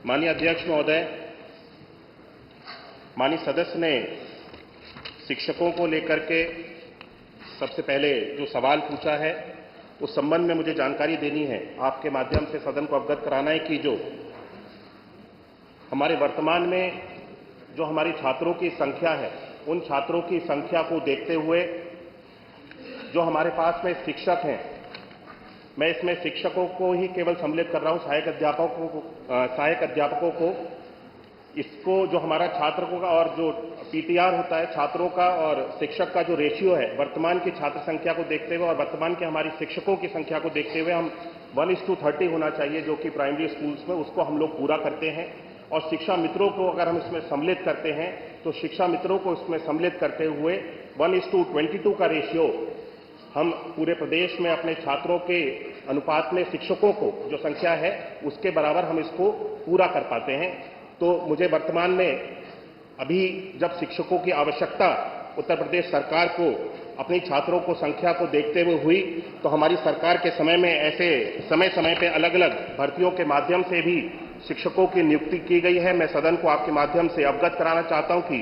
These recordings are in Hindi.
माननीय अध्यक्ष महोदय, माननीय सदस्य ने शिक्षकों को लेकर के सबसे पहले जो सवाल पूछा है उस संबंध में मुझे जानकारी देनी है, आपके माध्यम से सदन को अवगत कराना है कि जो हमारे वर्तमान में जो हमारी छात्रों की संख्या है, उन छात्रों की संख्या को देखते हुए जो हमारे पास में शिक्षक हैं, मैं इसमें शिक्षकों को ही केवल सम्मिलित कर रहा हूं, सहायक अध्यापकों को इसको जो हमारा छात्रों का और जो पीटीआर होता है छात्रों का और शिक्षक का जो रेशियो है, वर्तमान की छात्र संख्या को देखते हुए और वर्तमान के हमारी शिक्षकों की संख्या को देखते हुए हम 1:30 होना चाहिए, जो कि प्राइमरी स्कूल्स में उसको हम लोग पूरा करते हैं। और शिक्षा मित्रों को अगर हम इसमें सम्मिलित करते हैं तो शिक्षा मित्रों को इसमें सम्मिलित करते हुए 1:22 का रेशियो हम पूरे प्रदेश में अपने छात्रों के अनुपात में शिक्षकों को जो संख्या है उसके बराबर हम इसको पूरा कर पाते हैं। तो मुझे वर्तमान में अभी जब शिक्षकों की आवश्यकता उत्तर प्रदेश सरकार को अपनी छात्रों को संख्या को देखते हुए हुई, तो हमारी सरकार के समय में ऐसे समय समय पे अलग अलग भर्तियों के माध्यम से भी शिक्षकों की नियुक्ति की गई है। मैं सदन को आपके माध्यम से अवगत कराना चाहता हूं कि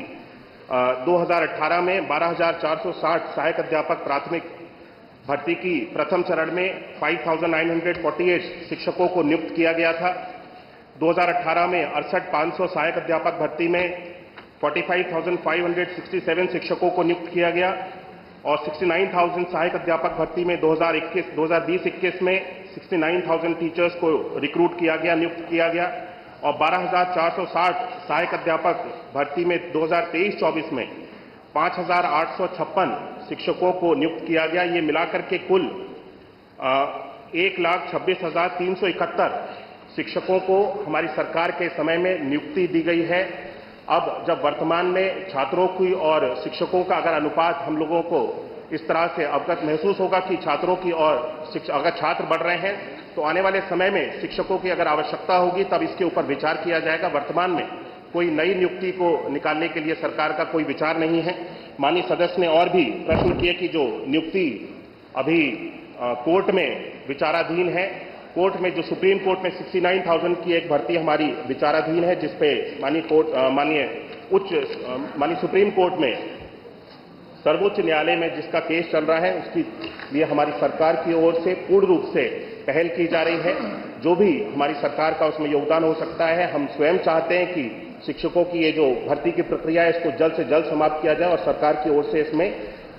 2018 में 12,460 सहायक अध्यापक प्राथमिक भर्ती की प्रथम चरण में 5,948 शिक्षकों को नियुक्त किया गया था। 2018 में 68,500 सहायक अध्यापक भर्ती में 45,567 शिक्षकों को नियुक्त किया गया और 69,000 सहायक अध्यापक भर्ती में 2020-21 में 69,000 टीचर्स को रिक्रूट किया गया, नियुक्त किया गया और 12,460 सहायक अध्यापक भर्ती में 2023-24 में 5,856 शिक्षकों को नियुक्त किया गया। ये मिलाकर के कुल 1,26,371 शिक्षकों को हमारी सरकार के समय में नियुक्ति दी गई है। अब जब वर्तमान में छात्रों की और शिक्षकों का अगर अनुपात हम लोगों को इस तरह से अवगत महसूस होगा कि छात्रों की और अगर छात्र बढ़ रहे हैं तो आने वाले समय में शिक्षकों की अगर आवश्यकता होगी तब इसके ऊपर विचार किया जाएगा। वर्तमान में कोई नई नियुक्ति को निकालने के लिए सरकार का कोई विचार नहीं है। माननीय सदस्य ने और भी प्रश्न किए कि जो नियुक्ति अभी कोर्ट में विचाराधीन है, कोर्ट में जो सुप्रीम कोर्ट में 69,000 की एक भर्ती हमारी विचाराधीन है, जिसपे माननीय सुप्रीम कोर्ट में सर्वोच्च न्यायालय में जिसका केस चल रहा है, उसकी लिए हमारी सरकार की ओर से पूर्ण रूप से पहल की जा रही है। जो भी हमारी सरकार का उसमें योगदान हो सकता है, हम स्वयं चाहते हैं कि शिक्षकों की ये जो भर्ती की प्रक्रिया है इसको जल्द से जल्द समाप्त किया जाए और सरकार की ओर से इसमें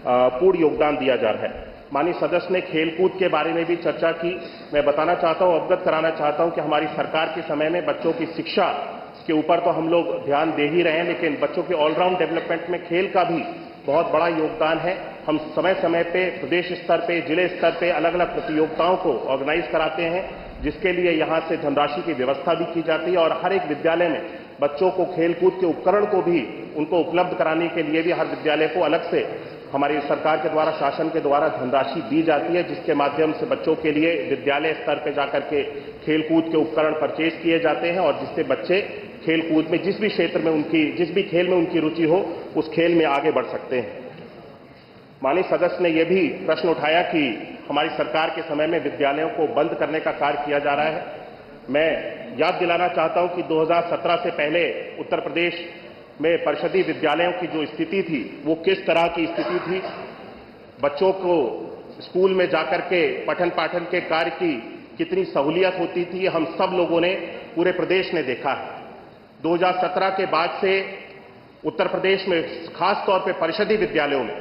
पूर्ण योगदान दिया जा रहा है। माननीय सदस्य ने खेलकूद के बारे में भी चर्चा की। मैं बताना चाहता हूं, अवगत कराना चाहता हूं कि हमारी सरकार के समय में बच्चों की शिक्षा के ऊपर तो हम लोग ध्यान दे ही रहे हैं, लेकिन बच्चों के ऑलराउंड डेवलपमेंट में खेल का भी बहुत बड़ा योगदान है। हम समय समय पे प्रदेश स्तर पे, जिले स्तर पे अलग अलग प्रतियोगिताओं को ऑर्गेनाइज कराते हैं, जिसके लिए यहाँ से धनराशि की व्यवस्था भी की जाती है और हर एक विद्यालय में बच्चों को खेलकूद के उपकरण को भी उनको उपलब्ध कराने के लिए भी हर विद्यालय को अलग से हमारी सरकार के द्वारा, शासन के द्वारा धनराशि दी जाती है, जिसके माध्यम से बच्चों के लिए विद्यालय स्तर पर जाकर के खेलकूद के उपकरण परचेज किए जाते हैं और जिससे बच्चे खेलकूद में जिस भी क्षेत्र में जिस भी खेल में उनकी रुचि हो उस खेल में आगे बढ़ सकते हैं। माननीय सदस्य ने यह भी प्रश्न उठाया कि हमारी सरकार के समय में विद्यालयों को बंद करने का कार्य किया जा रहा है। मैं याद दिलाना चाहता हूं कि 2017 से पहले उत्तर प्रदेश में परिषदीय विद्यालयों की जो स्थिति थी वो किस तरह की स्थिति थी। बच्चों को स्कूल में जाकर के पठन पाठन के कार्य की कितनी सहूलियत होती थी, हम सब लोगों ने, पूरे प्रदेश ने देखा है। 2017 के बाद से उत्तर प्रदेश में खास तौर पर परिषदीय विद्यालयों में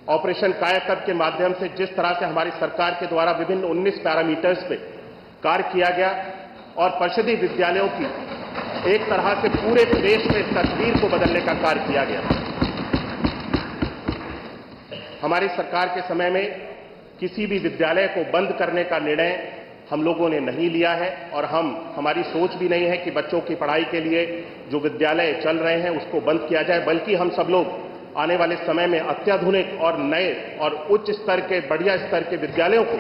ऑपरेशन कायाकल्प के माध्यम से जिस तरह से हमारी सरकार के द्वारा विभिन्न 19 पैरामीटर्स पे कार्य किया गया और परिषदीय विद्यालयों की एक तरह से पूरे प्रदेश में तस्वीर को बदलने का कार्य किया गया। हमारी सरकार के समय में किसी भी विद्यालय को बंद करने का निर्णय हम लोगों ने नहीं लिया है और हमारी सोच भी नहीं है कि बच्चों की पढ़ाई के लिए जो विद्यालय चल रहे हैं उसको बंद किया जाए, बल्कि हम सब लोग आने वाले समय में अत्याधुनिक और नए और उच्च स्तर के, बढ़िया स्तर के विद्यालयों को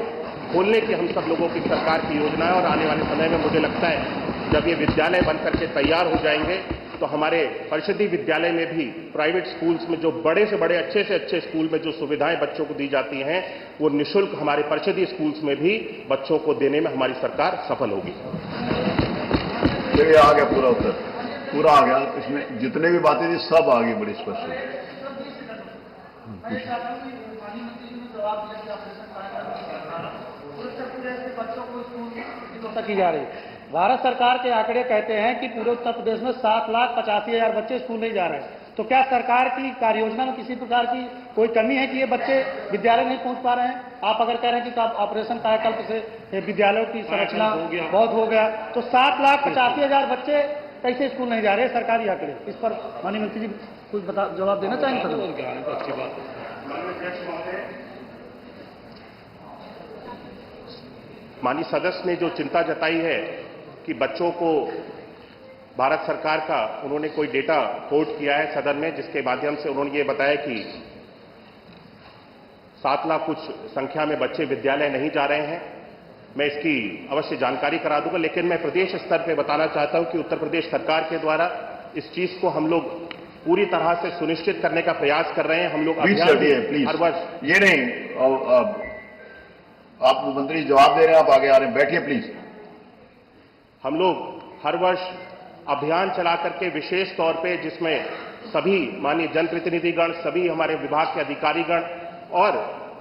खोलने की हम सब लोगों की सरकार की योजना है। और आने वाले समय में मुझे लगता है जब ये विद्यालय बनकर के तैयार हो जाएंगे तो हमारे परिषदीय विद्यालय में भी प्राइवेट स्कूल्स में जो बड़े से बड़े, अच्छे से अच्छे स्कूल में जो सुविधाएं बच्चों को दी जाती हैं वो निःशुल्क हमारे परिषदीय स्कूल्स में भी बच्चों को देने में हमारी सरकार सफल होगी। देखिए आ गया पूरा उत्तर, पूरा आ गया। इसमें जितने भी बातें थी सब आ गई बड़ी स्पष्ट। की जा रही है। भारत सरकार के आंकड़े कहते हैं कि पूरे उत्तर प्रदेश में 7,85,000 बच्चे स्कूल नहीं जा रहे हैं। तो क्या सरकार की कार्ययोजना में किसी प्रकार की कोई कमी है कि ये बच्चे विद्यालय नहीं पहुंच पा रहे हैं? आप अगर कह रहे हैं कि ऑपरेशन कायाकल्प से विद्यालयों की संरचना बहुत हो गया, तो 7,85,000 बच्चे कैसे स्कूल नहीं जा रहे? सरकारी आंकड़े, इस पर माननीय मंत्री जी कुछ जवाब देना चाहेंगे? माननीय सदस्य ने जो चिंता जताई है कि बच्चों को भारत सरकार का उन्होंने कोई डेटा कोट किया है सदन में, जिसके माध्यम से उन्होंने ये बताया कि 7 लाख कुछ संख्या में बच्चे विद्यालय नहीं जा रहे हैं। मैं इसकी अवश्य जानकारी करा दूंगा, लेकिन मैं प्रदेश स्तर पर बताना चाहता हूं कि उत्तर प्रदेश सरकार के द्वारा इस चीज को हम लोग पूरी तरह से सुनिश्चित करने का प्रयास कर रहे हैं। हम लोग हर वर्ष ये नहीं, आप मंत्री जवाब दे रहे हैं, आप आगे आ रहे हैं, बैठिए प्लीज। हम लोग हर वर्ष अभियान चला करके विशेष तौर पे, जिसमें सभी माननीय जनप्रतिनिधिगण, सभी हमारे विभाग के अधिकारीगण और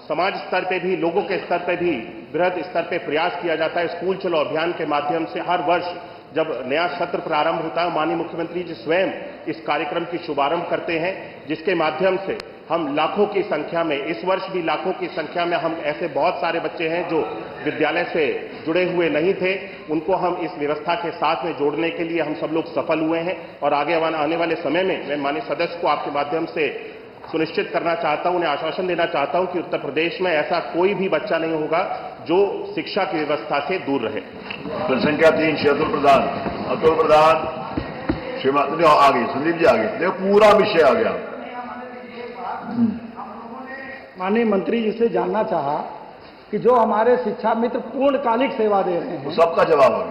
समाज स्तर पे भी, लोगों के स्तर पे भी बृहद स्तर पे प्रयास किया जाता है। स्कूल चलो अभियान के माध्यम से हर वर्ष जब नया सत्र प्रारंभ होता है, माननीय मुख्यमंत्री जी स्वयं इस कार्यक्रम की शुभारंभ करते हैं, जिसके माध्यम से हम लाखों की संख्या में, इस वर्ष भी लाखों की संख्या में हम ऐसे बहुत सारे बच्चे हैं जो विद्यालय से जुड़े हुए नहीं थे, उनको हम इस व्यवस्था के साथ में जोड़ने के लिए हम सब लोग सफल हुए हैं। और आगे आने वाले समय में मैं माननीय सदस्य को आपके माध्यम से सुनिश्चित करना चाहता हूं, उन्हें आश्वासन देना चाहता हूं कि उत्तर प्रदेश में ऐसा कोई भी बच्चा नहीं होगा जो शिक्षा की व्यवस्था से दूर रहे। संख्या 3 श्री अतुल प्रधान, श्रीमती आगे, संदीप जी आगे, देखो पूरा विषय आ गया। माननीय मंत्री जी से जानना चाहा कि जो हमारे शिक्षा मित्र पूर्णकालिक सेवा दे रहे हैं, सबका जवाब है।